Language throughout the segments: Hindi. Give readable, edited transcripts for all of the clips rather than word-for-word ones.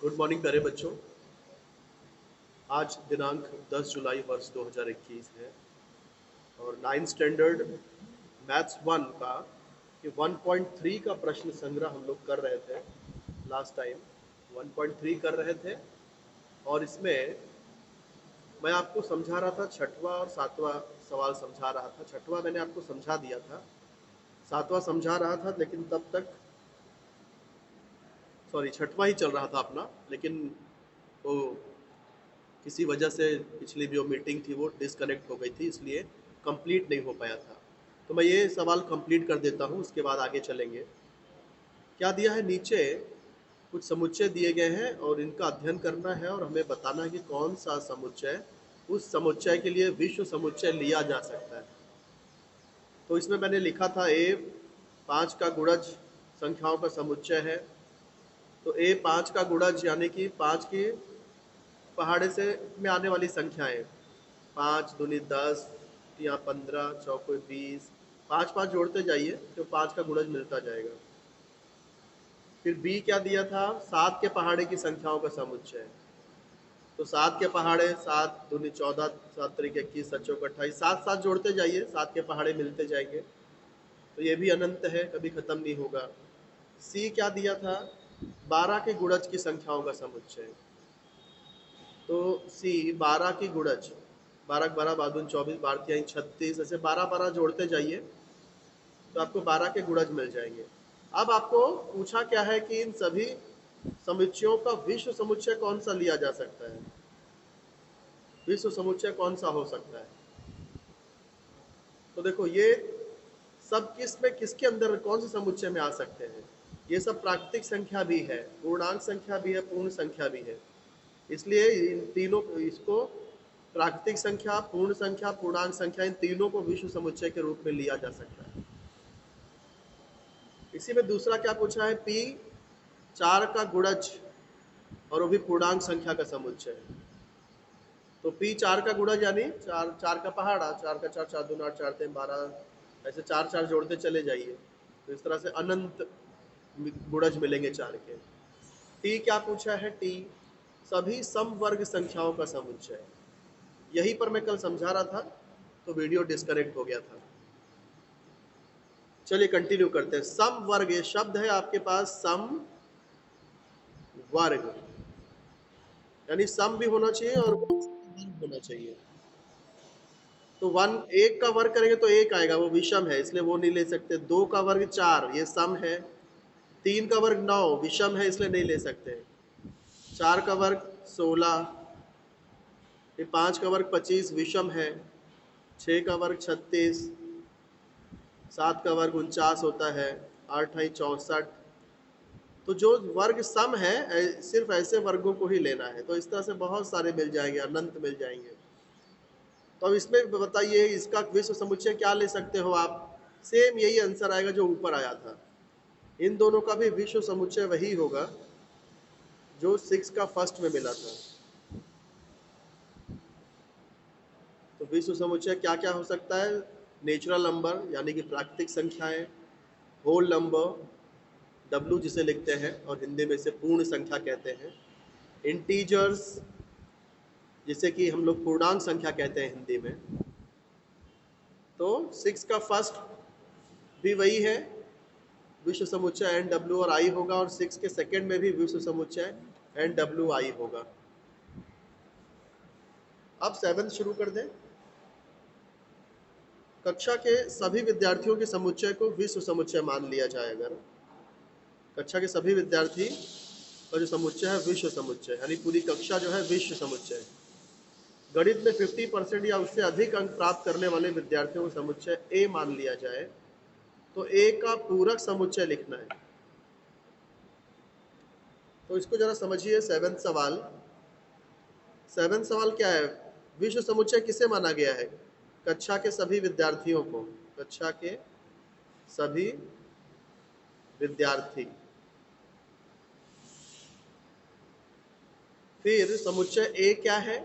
गुड मॉर्निंग प्यारे बच्चों। आज दिनांक 10 जुलाई वर्ष 2021 है और 9th स्टैंडर्ड मैथ्स 1 का ये 1.3 का प्रश्न संग्रह हम लोग कर रहे थे। लास्ट टाइम 1.3 कर रहे थे और इसमें मैं आपको समझा रहा था, छठवां और सातवां सवाल समझा रहा था। छठवां मैंने आपको समझा दिया था, सातवां समझा रहा था, लेकिन तब तक छठवां ही चल रहा था अपना, लेकिन वो किसी वजह से पिछली जो मीटिंग थी वो डिसकनेक्ट हो गई थी, इसलिए कंप्लीट नहीं हो पाया था। तो मैं ये सवाल कंप्लीट कर देता हूँ, उसके बाद आगे चलेंगे। क्या दिया है, नीचे कुछ समुच्चय दिए गए हैं और इनका अध्ययन करना है और हमें बताना है कि कौन सा समुच्चय उस समुच्चय के लिए विश्व समुच्चय लिया जा सकता है। तो इसमें मैंने लिखा था ए 5 का गुणज संख्याओं का समुच्चय है। तो ए 5 का गुणज यानी कि 5 की पहाड़े से में आने वाली संख्याएं, 5 दूनी 10, या 15, चौके 20, 5 5 जोड़ते जाइए तो 5 का गुणज मिलता जाएगा। फिर बी क्या दिया था, 7 के पहाड़े की संख्याओं का समुच्चय। तो 7 के पहाड़े, 7 दूनी 14, 7 तरीके 21, 7 चौके 28, 7 7 जोड़ते जाइए, 7 के पहाड़े मिलते जाएंगे। तो ये भी अनंत है, कभी खत्म नहीं होगा। सी क्या दिया था, 12 के गुणज की संख्याओं का समुच्चय। तो सी 12 की गुणज, 12 12 बादुन 24, 12 तिहाई 36, ऐसे 12 12 जोड़ते जाइए तो आपको 12 के गुणज मिल जाएंगे। अब आपको पूछा क्या है कि इन सभी समुच्चयों का विश्व समुच्चय कौन सा लिया जा सकता है। विश्व समुच्चय कौन सा हो सकता है। तो देखो, ये सब किस में, किसके अंदर कौन से समुच्चय में आ सकते हैं। ये सब प्राकृतिक संख्या भी है, पूर्णांक संख्या भी है, पूर्ण संख्या भी है। इसलिए इन तीनों इसको प्राकृतिक संख्या, पूर्ण संख्या, पूर्णांक संख्या, इन तीनों को विश्व समुच्चय के रूप में लिया जा सकता है। इसी में दूसरा क्या पूछा है, पी 4 का गुणज और वो भी पूर्णांक संख्या का समुच्चय। तो पी 4 का गुणज यानी 4 4 का पहाड़ा, 4 का 4, 4 दूना 8, 4 3 12, ऐसे 4 4 जोड़ते चले जाइए तो इस तरह से अनंत गुणज मिलेंगे 4 के। टी क्या पूछा है, टी सभी समवर्ग संख्याओं का समुच्चय। यहीं पर मैं कल समझा रहा था तो वीडियो डिस्कनेक्ट हो गया था। चलिए कंटिन्यू करते हैं। सम वर्ग, ये शब्द है आपके पास, सम वर्ग, यानी सम भी होना चाहिए और वर्ग होना चाहिए। तो 1 का वर्ग करेंगे तो 1 आएगा, वो विषम है इसलिए वो नहीं ले सकते। 2 का वर्ग 4, ये सम है। 3 का वर्ग 9, विषम है इसलिए नहीं ले सकते। 4 का वर्ग 16, फिर 5 का वर्ग 25, विषम है। 6 का वर्ग 36, 7 का वर्ग 49 होता है, 8 है 64। तो जो वर्ग सम है, सिर्फ ऐसे वर्गों को ही लेना है। तो इस तरह से बहुत सारे मिल जाएंगे, अनंत मिल जाएंगे। तो अब इसमें बताइए इसका विश्व समुच्चय क्या ले सकते हो आप। सेम यही आंसर आएगा जो ऊपर आया था। इन दोनों का भी विश्व समुच्चय वही होगा जो 6 का फर्स्ट में मिला था। तो विश्व समुच्चय क्या क्या हो सकता है, नेचुरल नंबर यानी कि प्राकृतिक संख्याएं, होल नंबर डब्लू जिसे लिखते हैं और हिंदी में इसे पूर्ण संख्या कहते हैं, इंटीजर्स जिसे कि हम लोग पूर्णांक संख्या कहते हैं हिंदी में। तो 6 का फर्स्ट भी वही है, विश्व समुच्चय एन डब्ल्यू और आई होगा, और 6 के सेकंड में भी विश्व समुच्चय एन डब्ल्यू आई होगा। अब 7 शुरू कर दें। कक्षा के सभी विद्यार्थियों के समुच्चय को विश्व समुच्चय मान लिया जाए, अगर कक्षा के सभी विद्यार्थी का जो समुच्चय है विश्व समुच्चय, यानी पूरी कक्षा जो है विश्व समुच्चय। गणित में 50% या उससे अधिक अंक प्राप्त करने वाले विद्यार्थियों का समुच्चय ए मान लिया जाए, तो ए का पूरक समुच्चय लिखना है। तो इसको जरा समझिए। 7 सवाल, 7 सवाल क्या है, विश्व समुच्चय किसे माना गया है, कक्षा के सभी विद्यार्थियों को, कक्षा के सभी विद्यार्थी। फिर समुच्चय ए क्या है,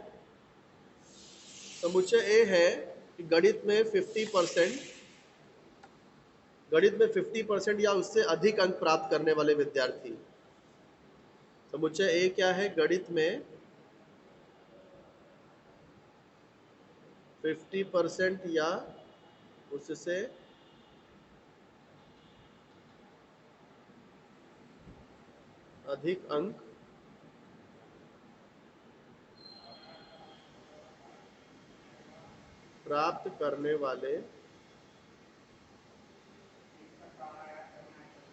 समुच्चय ए है कि गणित में 50%, गणित में 50% या उससे अधिक अंक प्राप्त करने वाले विद्यार्थी। समुच्चय ए क्या है गणित में? 50% या उससे अधिक अंक प्राप्त करने वाले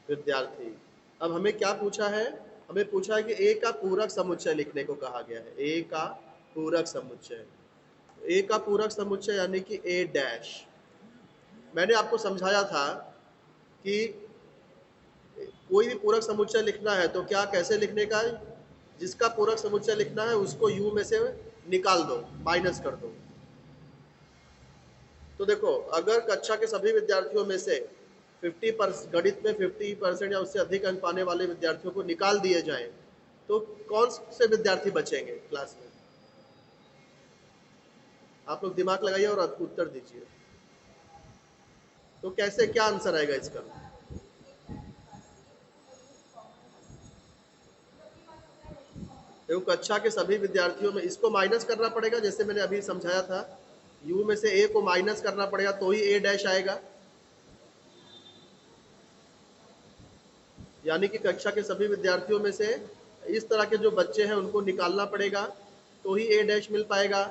विद्यार्थी। अब हमें क्या पूछा है? हमें पूछा है कि ए का पूरक समुच्चय लिखने को कहा गया है। ए का पूरक समुच्चय, ए का पूरक समुच्चय यानी कि ए डैश। मैंने आपको समझाया था कि कोई भी पूरक समुच्चय लिखना है तो क्या कैसे लिखने का है? जिसका पूरक समुच्चय लिखना है उसको u में से निकाल दो, माइनस कर दो। तो देखो, अगर कक्षा के सभी विद्यार्थियों में से 50% गणित में 50% या उससे अधिक अंक पाने वाले विद्यार्थियों को निकाल दिए जाएं, तो कौन से विद्यार्थी बचेंगे क्लास में? आप लोग दिमाग लगाइए और उत्तर दीजिए। तो कैसे, क्या आंसर आएगा इसका? देखो, कक्षा के सभी विद्यार्थियों में इसको माइनस करना पड़ेगा, जैसे मैंने अभी समझाया था। u में से a को माइनस करना पड़ेगा तो ही a डैश आएगा। यानी कि कक्षा के सभी विद्यार्थियों में से इस तरह के जो बच्चे हैं उनको निकालना पड़ेगा तो ही a डैश मिल पाएगा।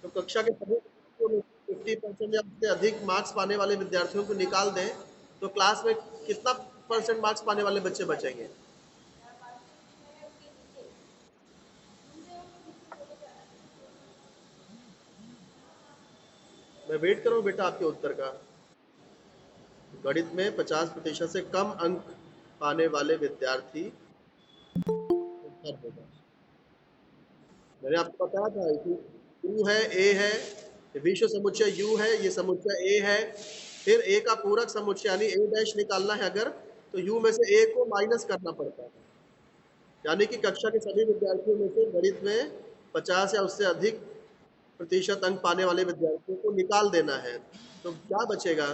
तो कक्षा के सभी विद्यार्थियों में 50% या उससे अधिक मार्क्स पाने वाले विद्यार्थियों को निकाल दें तो क्लास में कितना परसेंट मार्क्स पाने वाले बच्चे बचेंगे? मैं वेट कर रहा हूँ बेटा आपके उत्तर का। गणित में 50% से कम अंक पाने वाले विद्यार्थी उत्तर होगा। मैंने आपको बताया था कि u है, a है, विश्व समुच्चय u है, ये समुच्चय a है। फिर a का पूरक समुच्चय यानी a डैश निकालना है अगर, तो u में से a को माइनस करना पड़ता है। यानी कि कक्षा के सभी विद्यार्थियों में से गणित में 50 या उससे अधिक प्रतिशत अंक पाने वाले विद्यार्थियों को निकाल देना है। तो क्या बचेगा?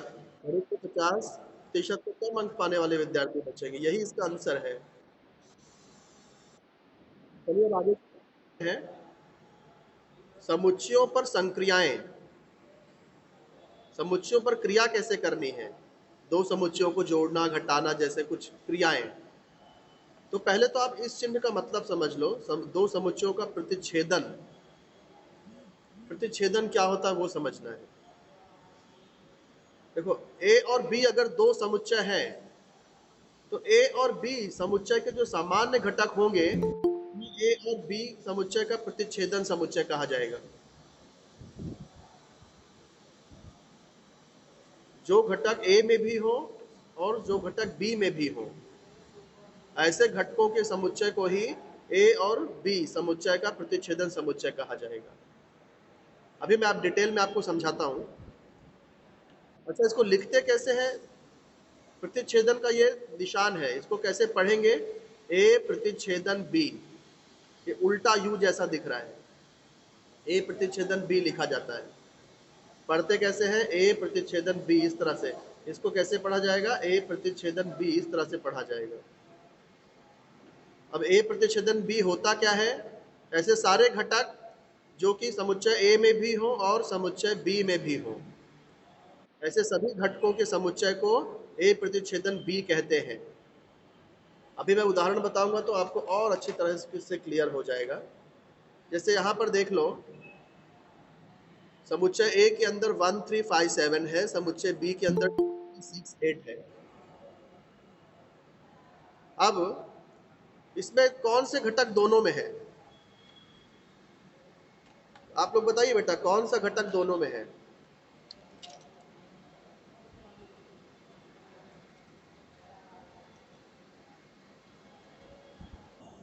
गणित में 50% से कम अंक पाने वाले विद्यार्थी बचेंगे, यही इसका आंसर है। चलिए अब आगे हैं समुच्चयों पर संक्रियाएं। समुच्चयों पर क्रिया कैसे करनी है? दो समुच्चयों को जोड़ना, घटाना जैसे कुछ क्रियाएं। तो पहले तो आप इस चिन्ह का मतलब समझ लो। दो समुच्चयों का प्रतिच्छेदन, प्रतिच्छेदन क्या होता है वो समझना है। देखो, a और b अगर दो समुच्चय हैं तो a और b समुच्चय के जो सामान्य घटक होंगे a और b समुच्चय का प्रतिच्छेदन समुच्चय कहा जाएगा। जो घटक a में भी हो और जो घटक b में भी हो, ऐसे घटकों के समुच्चय को ही a और b समुच्चय का प्रतिच्छेदन समुच्चय कहा जाएगा। अभी मैं आप डिटेल में आपको समझाता हूं। अच्छा, इसको लिखते कैसे हैं? प्रतिच्छेदन का ये निशान है, इसको कैसे पढ़ेंगे? a प्रतिच्छेदन b, ये उल्टा u जैसा दिख रहा है। a प्रतिच्छेदन b लिखा जाता है। पढ़ते कैसे हैं? a प्रतिच्छेदन b, इस तरह से। इसको कैसे पढ़ा जाएगा? a प्रतिच्छेदन b, इस तरह से पढ़ा जाएगा। अब a प्रतिच्छेदन b होता क्या है? ऐसे सारे घटक जो कि समुच्चय a में भी हो और समुच्चय b में भी हो, ऐसे सभी घटकों के समुच्चय को a प्रतिच्छेदन b कहते हैं। अभी मैं उदाहरण बताऊंगा तो आपको और अच्छी तरह से क्लियर हो जाएगा। जैसे यहाँ पर देख लो, समुच्चय A के अंदर 1357 है, समुच्चय B के अंदर 68 है। अब इसमें कौन से घटक दोनों में है? आप लोग बताइए बेटा, कौन सा घटक दोनों में है?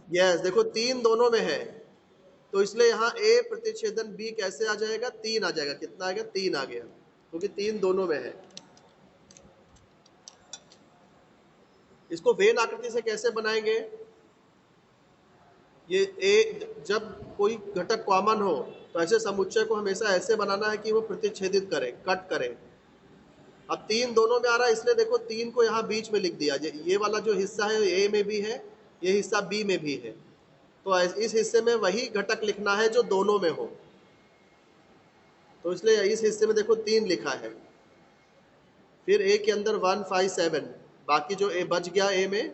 यस, देखो 3 दोनों में है, तो इसलिए यहाँ A प्रतिच्छेदन B कैसे आ जाएगा? 3 आ जाएगा। कितना आ गया? 3 आ गया, क्योंकि 3 दोनों में है। इसको वेन आकृति से कैसे बनाएंगे? ये A, जब कोई घटक कॉमन हो तो ऐसे समुच्चय को हमेशा ऐसे बनाना है कि वो प्रतिच्छेदित करे, कट करे। अब 3 दोनों में आ रहा है, इसलिए देखो 3 को यहाँ बीच में लिख दिया। ये वाला जो हिस्सा है A में भी है ये हिस्सा बी में भी है, तो इस हिस्से में वही घटक लिखना है जो दोनों में हो। तो इसलिए इस हिस्से में देखो 3 लिखा है, फिर ए के अंदर 157, बाकी जो ए बच गया ए में,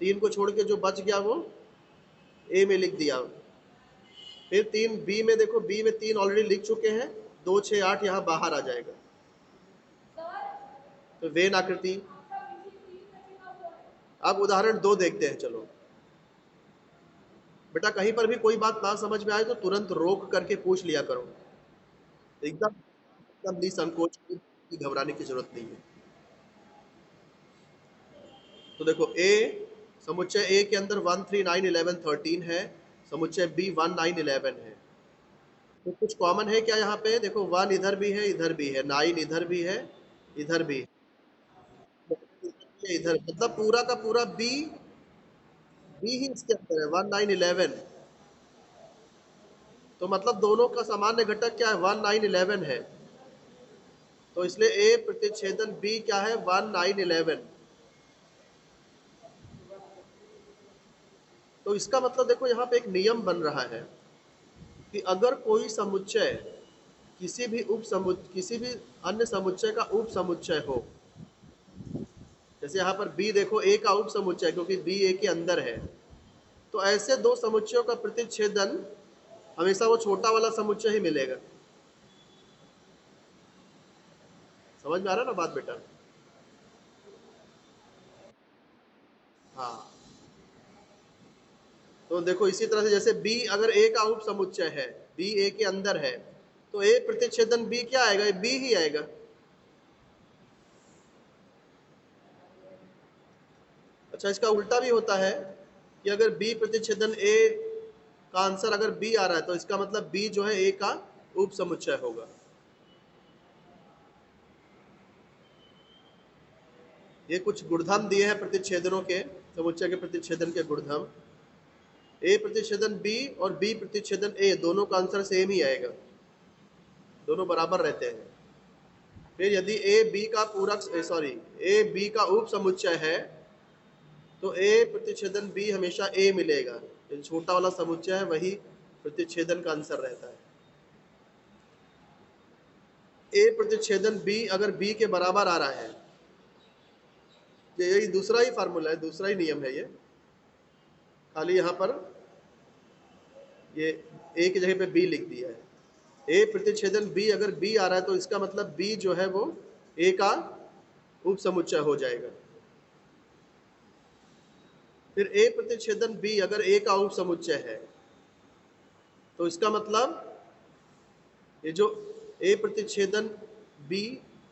3 को छोड़ के जो बच गया वो ए में लिख दिया। फिर 3 बी में देखो, बी में 3 ऑलरेडी लिख चुके हैं, 2 6 8 यहाँ बाहर आ जाएगा। तो वेन आकृति। अब उदाहरण 2 देखते हैं। चलो बेटा, कहीं पर भी कोई बात ना समझ में आए तो तुरंत रोक करके पूछ लिया करो, एकदम एकदम निसंकोच, घबराने की जरूरत नहीं है। तो देखो ए, समुच्चय ए के अंदर 1 3 9 11 13 है, समुच्चय बी 1 9 11 है। तो कुछ कॉमन है क्या यहाँ पे? देखो 1 इधर भी है, इधर भी है, 9 इधर भी है, इधर भी है, इधर, मतलब पूरा का पूरा बी, बी ही इसके अंदर है 1 9 11। तो मतलब दोनों का सामान्य घटक क्या है? 1 9 11 है। तो इसलिए ए प्रतिच्छेदन बी क्या है? 1 9 11। तो इसका मतलब देखो यहाँ पे एक नियम बन रहा है कि अगर कोई समुच्चय किसी भी अन्य समुच्चय का उप समुच्चय हो, जैसे यहाँ पर बी देखो ए का उप समुच्चय, क्योंकि बी ए के अंदर है, तो ऐसे दो समुच्चयों का प्रतिच्छेदन हमेशा वो छोटा वाला समुच्चय ही मिलेगा। समझ में आ रहा है ना बात बेटा? हाँ। तो देखो इसी तरह से जैसे बी अगर ए का उप समुच्चय है, बी ए के अंदर है, तो ए प्रतिच्छेदन बी क्या आएगा? बी ही आएगा। अच्छा, इसका उल्टा भी होता है कि अगर बी प्रतिच्छेदन ए का आंसर अगर बी आ रहा है, तो इसका मतलब बी जो है ए का उप समुच्चय होगा। ये कुछ गुणधर्म दिए हैं प्रतिच्छेदनों के, समुच्चय के प्रतिच्छेदन के गुणधर्म। ए प्रतिच्छेदन बी और बी प्रतिच्छेदन ए, दोनों का आंसर सेम ही आएगा, दोनों बराबर रहते हैं। फिर यदि ए बी का पूरक, सॉरी, ए बी का उप समुच्चय है, तो ए प्रतिच्छेदन बी हमेशा ए मिलेगा। जो छोटा वाला समुच्चय है वही प्रतिच्छेदन का आंसर रहता है। ए प्रतिच्छेदन बी अगर बी के बराबर आ रहा है, यही दूसरा ही फार्मूला है, दूसरा ही नियम है ये, खाली यहाँ पर ये ए की जगह पे बी लिख दिया है। ए प्रतिच्छेदन बी अगर बी आ रहा है, तो इसका मतलब बी जो है वो ए का उप समुच्चय हो जाएगा। फिर ए प्रतिच्छेदन बी अगर ए का उप समुच्चय है, तो इसका मतलब ये जो ए प्रतिच्छेदन बी,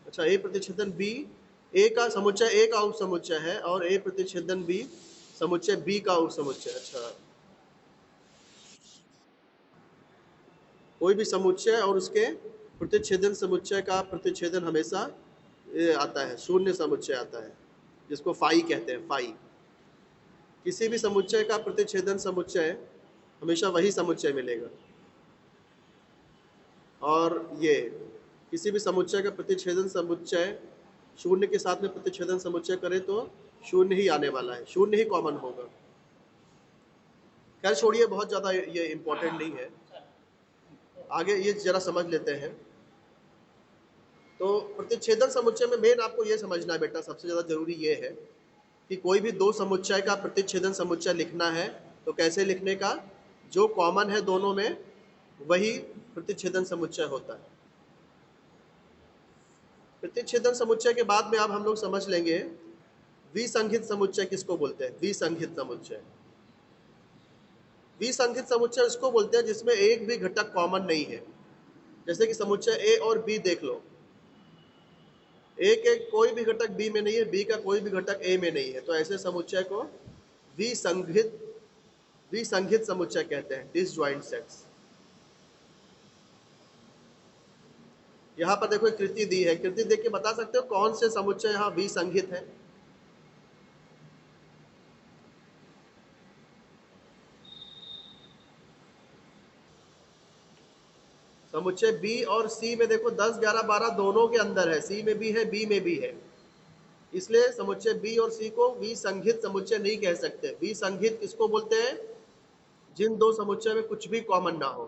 अच्छा, ए प्रतिच्छेदन बी ए का समुच्चय ए का उप समुच्चय है, और ए प्रतिच्छेदन बी समुच्चय बी का उप समुच्चय। अच्छा, कोई भी समुच्चय और उसके प्रतिच्छेदन समुच्चय का प्रतिच्छेदन हमेशा ये आता है, शून्य समुच्चय आता है, जिसको फाई कहते हैं, फाई। किसी भी समुच्चय का प्रतिच्छेदन समुच्चय हमेशा वही समुच्चय मिलेगा, और ये किसी भी समुच्चय का प्रतिच्छेदन समुच्चय शून्य के साथ में प्रतिच्छेदन समुच्चय करे तो शून्य ही आने वाला है, शून्य ही कॉमन होगा। खैर छोड़िए, बहुत ज़्यादा ये इम्पोर्टेंट नहीं है, आगे ये जरा समझ लेते हैं। तो प्रतिच्छेदन समुच्चय में मेन आपको ये समझना है बेटा, सबसे ज़्यादा जरूरी ये है कि कोई भी दो समुच्चय का प्रतिच्छेदन समुच्चय लिखना है तो कैसे लिखने का? जो कॉमन है दोनों में वही प्रतिच्छेदन समुच्चय होता है। प्रतिच्छेदन समुच्चय के बाद में अब हम लोग समझ लेंगे विसंगत समुच्चय किसको बोलते हैं। विसंगत समुच्चय, विसंगत समुच्चय उसको बोलते हैं जिसमें एक भी घटक कॉमन नहीं है। जैसे कि समुच्चय ए और बी देख लो, ए के कोई भी घटक बी में नहीं है, बी का कोई भी घटक ए में नहीं है, तो ऐसे समुच्चय को विसंगत विसंगत समुच्चय कहते हैं, डिसजॉइंट सेट्स। यहाँ पर देखो एक कृति दी है, कृति देख के बता सकते हो कौन से समुच्चय यहाँ विसंगत है? समुच्चय बी और सी में देखो 10 11 12 दोनों के अंदर है, सी में भी है बी में भी है। इसलिए समुच्चय बी और सी को विसंगत समुच्चय नहीं कह सकते। विसंगत किसको बोलते हैं? जिन दो समुच्चय में कुछ भी कॉमन ना हो।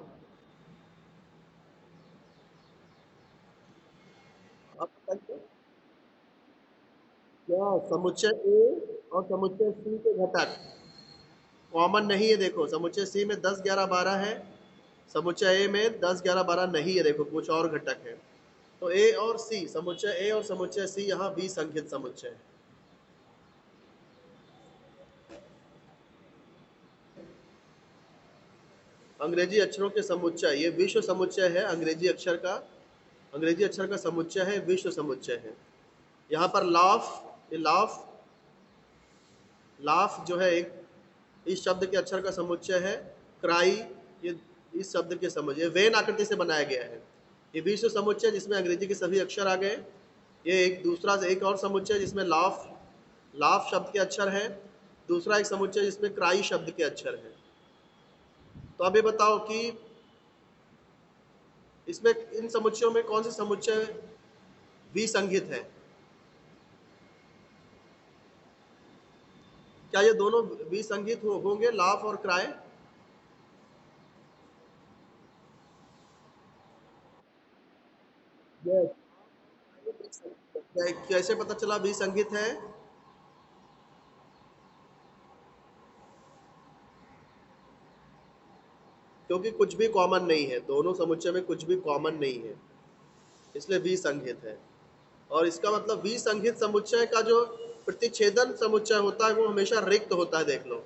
आप बताइए, क्या समुच्चय ए और समुच्चय सी के घटक कॉमन नहीं है? देखो समुच्चय सी में 10, 11, 12 है, समुच्चय ए में 10, 11, 12 नहीं है। देखो कुछ और घटक है। तो ए और सी, समुच्चय ए और समुच्चय सी यहाँ विसंगत समुच्चय है। अंग्रेजी अक्षरों के समुच्चय, ये विश्व समुच्चय है। अंग्रेजी अक्षर का समुच्चय है, विश्व समुच्चय है। यहाँ पर लाफ, ये लाफ, लाफ जो है एक इस शब्द के अक्षर का समुच्चय है। क्राई, ये इस शब्द के समुच्चय, वेन आकृति से बनाया गया है। ये विश्व समुच्चय जिसमें अंग्रेजी के सभी अक्षर आ गए। ये एक और समुच्चय जिसमें लाफ, लाफ शब्द के अक्षर है। दूसरा एक समुच्चय जिसमें क्राई शब्द के अक्षर है। तो अब ये बताओ कि इसमें इन समुच्चयों में कौन से समुच्चय विसंगत है? क्या ये दोनों विसंगत होंगे, लाफ और क्राय? यस। कैसे पता चला विसंगत है? क्योंकि कुछ भी कॉमन नहीं है, दोनों समुच्चय में कुछ भी कॉमन नहीं है, इसलिए विसंगत है। और इसका मतलब विसंगत समुच्चय का जो प्रतिच्छेदन समुच्चय होता है वो हमेशा रिक्त होता है। देख लो,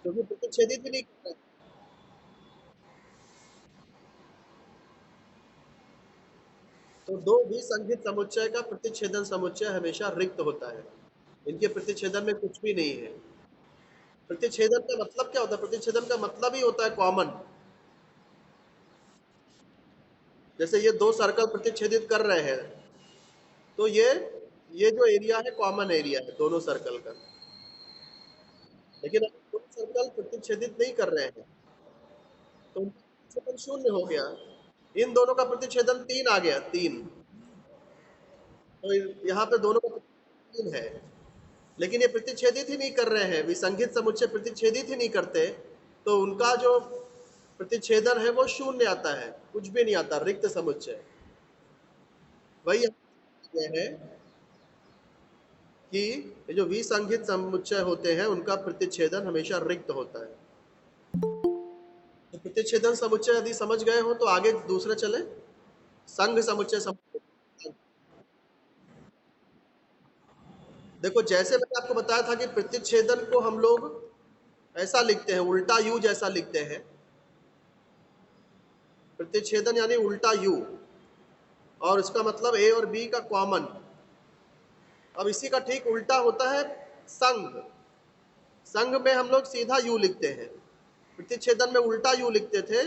क्योंकि प्रतिच्छेदित ही नहीं करता है। तो दो विसंगत समुच्चय का प्रतिच्छेदन समुच्चय हमेशा रिक्त होता है। इनके प्रतिच्छेदन में कुछ भी नहीं है। प्रतिच्छेदन का मतलब क्या होता है? प्रतिच्छेदन का मतलब ही होता है कॉमन। जैसे ये दो सर्कल प्रतिच्छेदित कर रहे हैं, तो ये जो एरिया है कॉमन एरिया है दोनों सर्कल का। लेकिन अगर दो सर्कल प्रतिच्छेदित नहीं कर रहे हैं तो उनका प्रतिच्छेदन शून्य हो गया। इन दोनों का प्रतिच्छेदन 3 आ गया, 3। तो यहाँ पे दोनों का प्रतिच्छेदन 3 है, लेकिन ये प्रतिच्छेदित ही नहीं कर रहे हैं। विसंगत समुच्चय प्रतिच्छेदित ही नहीं करते, तो उनका जो प्रतिच्छेदन है वो शून्य आता है, कुछ भी नहीं आता, रिक्त समुच्चय। वही है कि ये जो विसंगत समुच्चय होते हैं उनका प्रतिच्छेदन हमेशा रिक्त होता है। तो प्रतिच्छेदन समुच्चय यदि समझ गए हो तो आगे दूसरे चले, संघ समुच्चय देखो जैसे मैंने आपको बताया था कि प्रतिच्छेदन को हम लोग ऐसा लिखते हैं, उल्टा यू जैसा लिखते हैं। प्रतिच्छेदन यानी उल्टा यू, और इसका मतलब ए और बी का कॉमन। अब इसी का ठीक उल्टा होता है संघ। संघ में हम लोग सीधा यू लिखते हैं, प्रतिच्छेदन में उल्टा यू लिखते थे।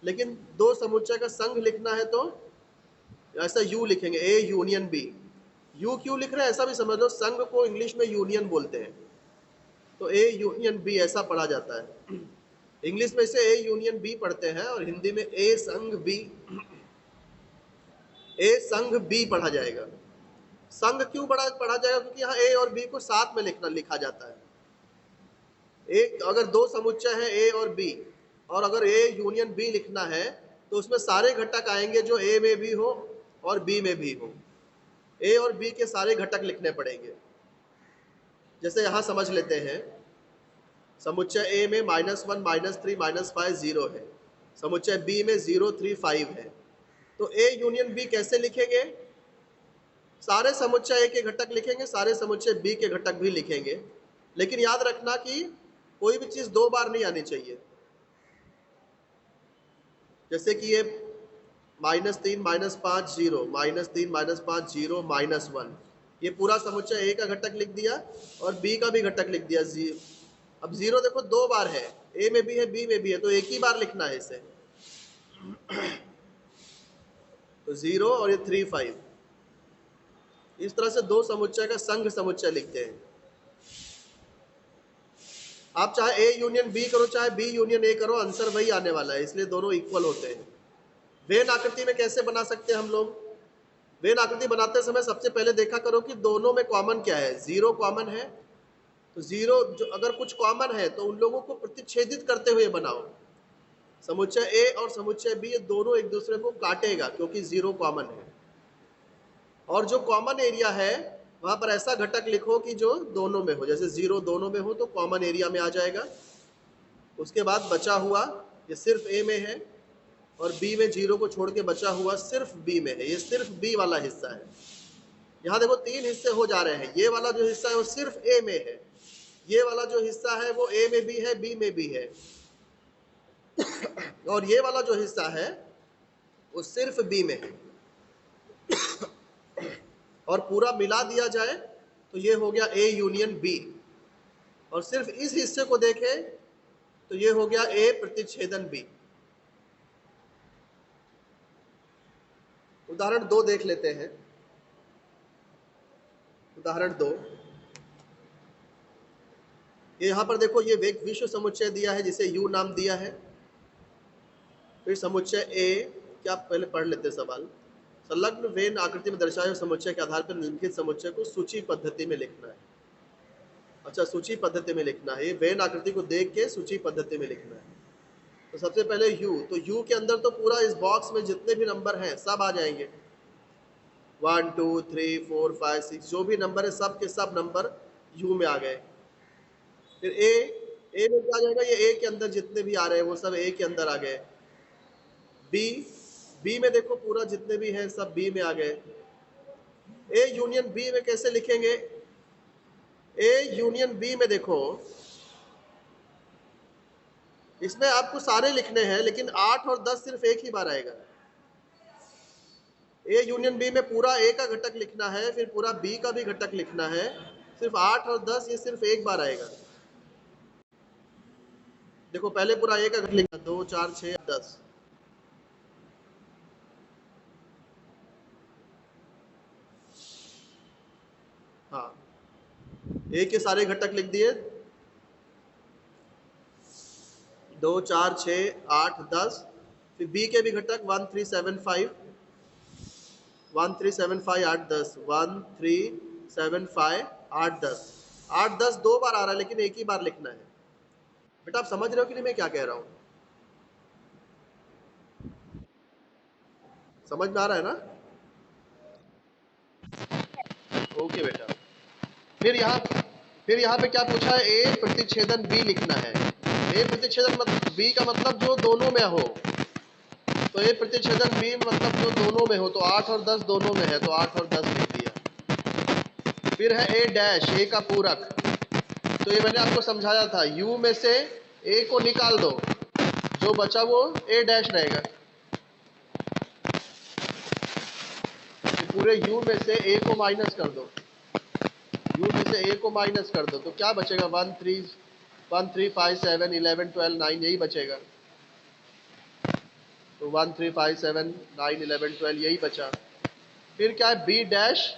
लेकिन दो समुच्चय का संघ लिखना है तो ऐसा यू लिखेंगे, ए यूनियन बी। यू क्यों लिख रहे हैं ऐसा भी समझ लो, संघ को इंग्लिश में यूनियन बोलते हैं, तो ए यूनियन बी ऐसा पढ़ा जाता है। इंग्लिश में इसे ए यूनियन बी पढ़ते हैं और हिंदी में ए संघ बी, ए संघ बी पढ़ा जाएगा। संघ क्यों पढ़ा जाएगा? क्योंकि यहाँ ए और बी को साथ में लिखा जाता है। एक अगर दो समुच्चय है ए और बी, और अगर ए यूनियन बी लिखना है तो उसमें सारे घटक आएंगे जो ए में भी हो और बी में भी हो। ए और बी के सारे घटक लिखने पड़ेंगे। जैसे यहाँ समझ लेते हैं, समुच्चय ए में -1, -3, -5 0 है। समुच्चय बी में 0, 3, 5 है। तो ए यूनियन बी कैसे लिखेंगे? सारे समुच्चय ए के घटक लिखेंगे, सारे समुच्चय बी के घटक भी लिखेंगे। लेकिन याद रखना कि कोई भी चीज दो बार नहीं आनी चाहिए। जैसे कि ये -3, -5 0, -3, -5 0, -1, ये पूरा समुच्चय ए का घटक लिख दिया और बी का भी घटक लिख दिया। अब 0 देखो दो बार है, ए में भी है बी में भी है, तो एक ही बार लिखना है इसे। तो 0 और ये 3, 5, इस तरह से दो समुच्चय का संघ समुच्चय लिखते हैं। आप चाहे ए यूनियन बी करो चाहे बी यूनियन ए करो, आंसर वही आने वाला है, इसलिए दोनों इक्वल होते हैं। वेन आकृति में कैसे बना सकते हैं हम लोग? वेन आकृति बनाते समय सबसे पहले देखा करो कि दोनों में कॉमन क्या है। जीरो कॉमन है, तो जीरो जो अगर कुछ कॉमन है तो उन लोगों को प्रतिच्छेदित करते हुए बनाओ। समुच्चय ए और समुच्चय बी ये दोनों एक दूसरे को काटेगा क्योंकि जीरो कॉमन है। और जो कॉमन एरिया है वहां पर ऐसा घटक लिखो कि जो दोनों में हो, जैसे जीरो दोनों में हो तो कॉमन एरिया में आ जाएगा। उसके बाद बचा हुआ ये सिर्फ ए में है और बी में जीरो को छोड़ के बचा हुआ सिर्फ बी में है, ये सिर्फ बी वाला हिस्सा है। यहाँ देखो तीन हिस्से हो जा रहे हैं, ये वाला जो हिस्सा है वो सिर्फ ए में है, ये वाला जो हिस्सा है वो ए में भी है बी में भी है, और ये वाला जो हिस्सा है वो सिर्फ बी में है। और पूरा मिला दिया जाए तो ये हो गया ए यूनियन बी, और सिर्फ इस हिस्से को देखें तो ये हो गया ए प्रतिच्छेदन बी। उदाहरण 2 देख लेते हैं। उदाहरण 2, ये यहाँ पर देखो, ये विश्व समुच्चय दिया है जिसे यू नाम दिया है। फिर समुच्चय ए, क्या पहले पढ़ लेते सवाल। संलग्न वेन आकृति में दर्शाए हुए समुच्चय के आधार पर निम्नलिखित समुच्चय को सूची पद्धति में लिखना है। अच्छा, सूची पद्धति में लिखना है, ये वेन आकृति को देख के सूची पद्धति में लिखना है। तो सबसे पहले यू, तो यू के अंदर तो पूरा इस बॉक्स में जितने भी नंबर हैं सब आ जाएंगे, 1 2 3 4 5 6 जो भी नंबर है सब के सब नंबर यू में आ गए। फिर ए में क्या आ जाएगा, ये ए के अंदर जितने भी आ रहे हैं वो सब ए के अंदर आ गए। बी में देखो पूरा जितने भी हैं सब बी में आ गए। ए यूनियन बी में कैसे लिखेंगे, ए यूनियन बी में देखो, इसमें आपको सारे लिखने हैं लेकिन 8 और 10 सिर्फ एक ही बार आएगा। ए यूनियन बी में पूरा ए का घटक लिखना है, फिर पूरा बी का भी घटक लिखना है, सिर्फ 8 और 10 ये सिर्फ एक बार आएगा। देखो पहले पूरा ए का घटक लिखना, 2 4 6 10। हाँ, ए के सारे घटक लिख दिए, 2 4 6 8 10। फिर बी के भी घटक 1 3 7 5 1 3 7 5 8 10 1 3 7 5 8 10 8 10 दो बार आ रहा है लेकिन एक ही बार लिखना है। बेटा आप समझ रहे हो कि नहीं मैं क्या कह रहा हूँ, समझ में आ रहा है ना? ओके बेटा। फिर यहाँ पे क्या पूछा है, ए प्रतिच्छेदन बी लिखना है। ए प्रतिच्छेदन मतलब बी का मतलब जो दोनों में हो, तो ए प्रतिच्छेदन बी मतलब जो दोनों में हो, तो 8 और 10 दोनों में है तो 8 और 10 लिख दिया। फिर है ए डैश, ए का पूरक, तो ये मैंने आपको समझाया था, यू में से ए को निकाल दो, जो बचा वो ए डैश रहेगा। पूरे यू में से ए को माइनस कर दो, यू में से ए को माइनस कर दो तो क्या बचेगा, 1 3 5 7 11 12 9 यही बचेगा। तो 1 3 5 7 9 11 12 यही बचा। फिर क्या है, बी डैश,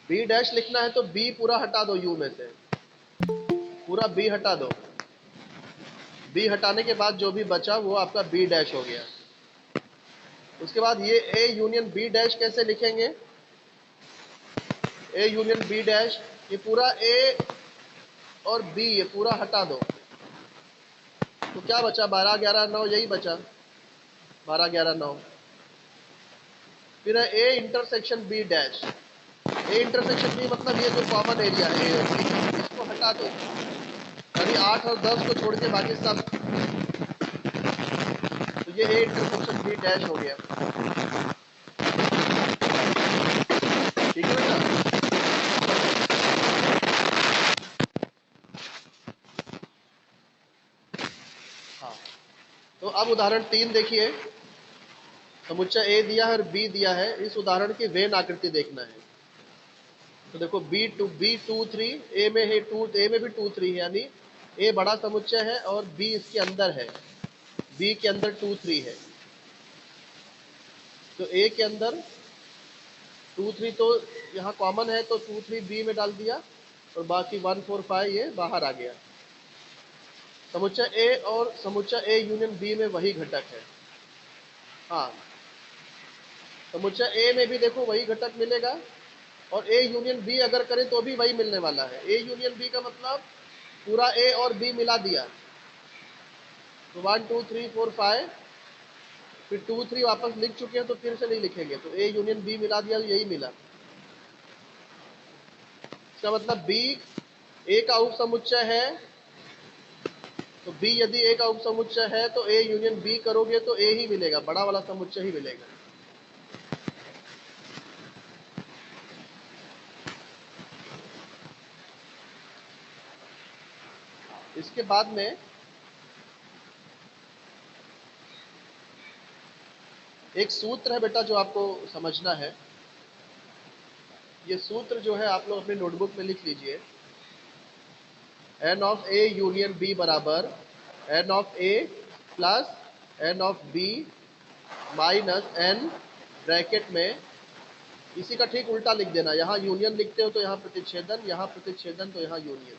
बी डैश लिखना है तो बी पूरा हटा दो, यू में से पूरा बी हटा दो। बी हटाने के बाद जो भी बचा वो आपका बी डैश हो गया। उसके बाद ये ए यूनियन बी डैश कैसे लिखेंगे, ए यूनियन बी डैश, ये पूरा ए और बी ये पूरा हटा दो तो क्या बचा, 12 11 9 यही बचा, 12 11 9। फिर है A intersection B dash, A intersection B मतलब ये जो कॉमन एरिया है इसको हटा दो, यानी 8 और 10 को छोड़ के बाकी सब, तो ये ए इंटरसेक्शन बी डैश हो गया। ठीक है बेटा, हाँ। तो अब उदाहरण 3 देखिए, समुच्चय ए दिया है और बी दिया है, इस उदाहरण की वेन आकृति देखना है। तो देखो बी टू थ्री, ए में है 2, ए में भी 2 3 है, यानी ए बड़ा समुच्चय है और बी इसके अंदर है, बी के अंदर 2 3 है। तो ए के अंदर 2 3 तो यहाँ कॉमन है तो 2 3 बी में डाल दिया और बाकी 1 4 5 ये बाहर आ गया। समुच्चय ए और समुच्चय ए यूनियन बी में वही घटक है। हाँ, समुच्चय ए में भी देखो वही घटक मिलेगा, और ए यूनियन बी अगर करें तो भी वही मिलने वाला है। ए यूनियन बी का मतलब पूरा ए और बी मिला दिया, तो 1 2 3 4 5, फिर 2 3 वापस लिख चुके हैं तो फिर से नहीं लिखेंगे, तो ए यूनियन बी मिला दिया तो यही मिला। इसका मतलब बी ए का उप समुच्चय है, तो बी यदि ए का उप समुच्चय है तो ए यूनियन बी करोगे तो ए ही मिलेगा, बड़ा वाला समुच्चय ही मिलेगा। इसके बाद में एक सूत्र है बेटा जो आपको समझना है। ये सूत्र जो है आप लोग अपनी नोटबुक में लिख लीजिए। N of A union B बराबर N of A plus N of B minus N bracket में, इसी का ठीक उल्टा लिख देना। यहाँ यूनियन लिखते हो तो यहाँ प्रतिच्छेदन, यहाँ प्रतिच्छेदन तो यहाँ यूनियन।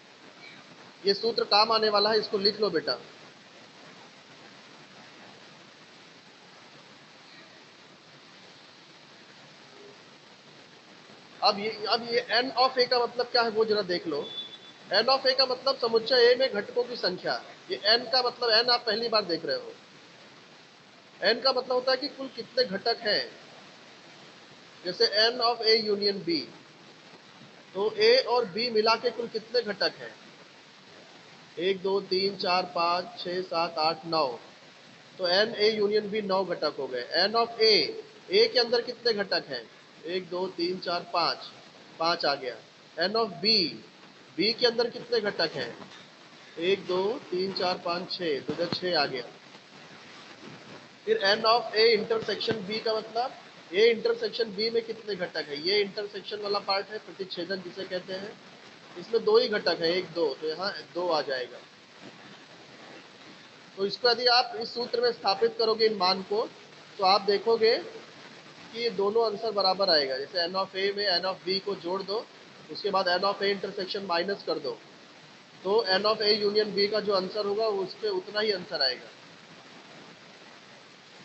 ये सूत्र काम आने वाला है, इसको लिख लो बेटा। अब ये एन ऑफ ए का मतलब क्या है वो जरा देख लो। एन ऑफ ए का मतलब समुच्चय ए में घटकों की संख्या। ये एन का मतलब, एन आप पहली बार देख रहे हो। एन का मतलब होता है कि कुल कितने घटक हैं। जैसे n of A union B, तो ए और बी मिला के कुल कितने घटक हैं? 1 2 3 4 5 6 7 8 9, तो एन ए यूनियन बी 9 घटक हो गए। एन ऑफ ए के अंदर कितने घटक हैं? 1 2 3 4 5, 5 आ गया। एन ऑफ बी के अंदर कितने घटक हैं? 1 2 3 4 5 6, तो इधर 6 आ गया। फिर n of A intersection B का मतलब ए इंटरसेक्शन बी में कितने घटक है? ये इंटरसेक्शन वाला पार्ट है, प्रतिच्छेदन जिसे कहते हैं। इसमें 2 ही घटक है, 1 2, तो यहाँ 2 आ जाएगा। तो इसको यदि आप इस सूत्र में स्थापित करोगे इन मान को, तो आप देखोगे कि ये दोनों आंसर बराबर आएगा। जैसे एन ऑफ ए में एन ऑफ बी को जोड़ दो, उसके बाद n of A intersection minus कर दो, तो n of A union B का जो आंसर होगा उस पर उतना ही आंसर आएगा।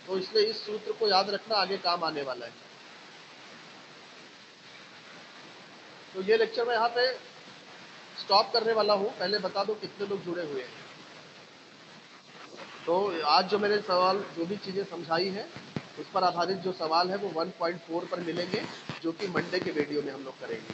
तो इसलिए इस सूत्र को याद रखना, आगे काम आने वाला है। तो ये लेक्चर मैं यहाँ पे स्टॉप करने वाला हूँ। पहले बता दो कितने लोग जुड़े हुए हैं। तो आज जो मैंने सवाल, जो भी चीज़ें समझाई है, उस पर आधारित जो सवाल है वो 1.4 पर मिलेंगे, जो कि मंडे के वीडियो में हम लोग करेंगे।